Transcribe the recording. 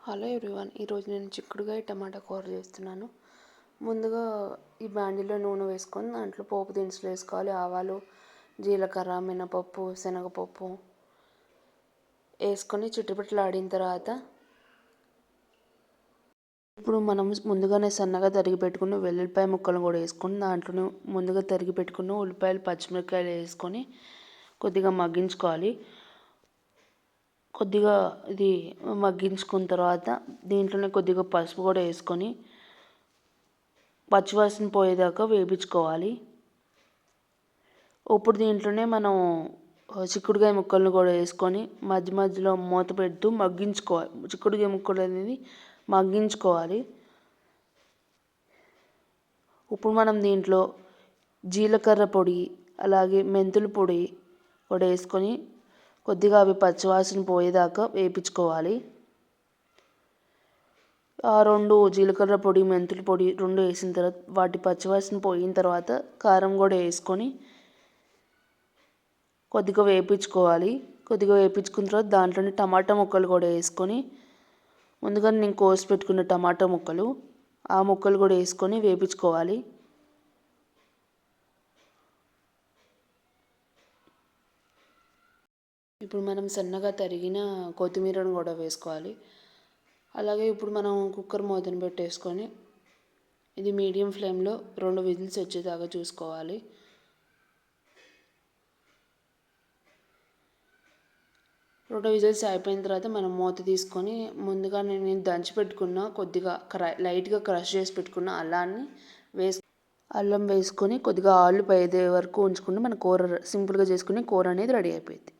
Hello everyone, ఈరోజు నేను చిక్కుడుకాయ టమాటా కూర చేస్తున్నాను. ముందుగా ఈ బాండీలో నూనె వేసుకొని దాంట్లో పోపు దినుసులు వేసుకోవాలి. ఆవాలు, జీలకర్ర, మినపప్పు, శనగపప్పు వేసుకొని చిట్టుపట్లాడిన తర్వాత ఇప్పుడు మనం ముందుగానే సన్నగా తరిగి పెట్టుకున్న వెల్లుల్లిపాయ ముక్కలు కూడా వేసుకొని దాంట్లో ముందుగా తరిగి పెట్టుకున్న ఉల్లిపాయలు, పచ్చిమిరపకాయలు వేసుకొని కొద్దిగా మగ్గించుకోవాలి. కొద్దిగా ఇది మగ్గించుకున్న తర్వాత దీంట్లోనే కొద్దిగా పసుపు కూడా వేసుకొని పచ్చివాసన పోయేదాకా వేయించుకోవాలి. ఇప్పుడు దీంట్లోనే మనం చిక్కుడుకాయ ముక్కలను కూడా వేసుకొని మధ్య మధ్యలో మూత పెడుతూ మగ్గించుకోవాలి. చిక్కుడుకాయ ముక్కలు అనేది మగ్గించుకోవాలి. ఇప్పుడు మనం దీంట్లో జీలకర్ర పొడి అలాగే మెంతుల పొడి కూడా వేసుకొని కొద్దిగా అవి పచ్చివాసన పోయేదాకా వేయించుకోవాలి. ఆ రెండు జీలకర్ర పొడి, మెంతుల పొడి రెండు వేసిన తర్వాత వాటి పచ్చివాసన పోయిన తర్వాత కారం కూడా వేసుకొని కొద్దిగా వేయించుకోవాలి. కొద్దిగా వేయించుకున్న తర్వాత దాంట్లోనే టమాటా ముక్కలు కూడా వేసుకొని ముందుగా నేను కోసి పెట్టుకున్న టమాటా ముక్కలు ఆ ముక్కలు కూడా వేసుకొని వేయించుకోవాలి. ఇప్పుడు మనం సన్నగా తరిగిన కొత్తిమీరను కూడా వేసుకోవాలి. అలాగే ఇప్పుడు మనం కుక్కర్ మూతను పెట్టేసుకొని ఇది మీడియం ఫ్లేమ్లో 2 విజిల్స్ వచ్చేదాకా చూసుకోవాలి. రెండు విజిల్స్ అయిపోయిన తర్వాత మనం మూత తీసుకొని ముందుగా నేను దంచి పెట్టుకున్న కొద్దిగా లైట్గా క్రష్ చేసి పెట్టుకున్న అల్లం వేసుకొని కొద్దిగా ఆలు పోయే వరకు ఉంచుకుంటే మన కూర సింపుల్గా చేసుకుని కూర అనేది రెడీ అయిపోయింది.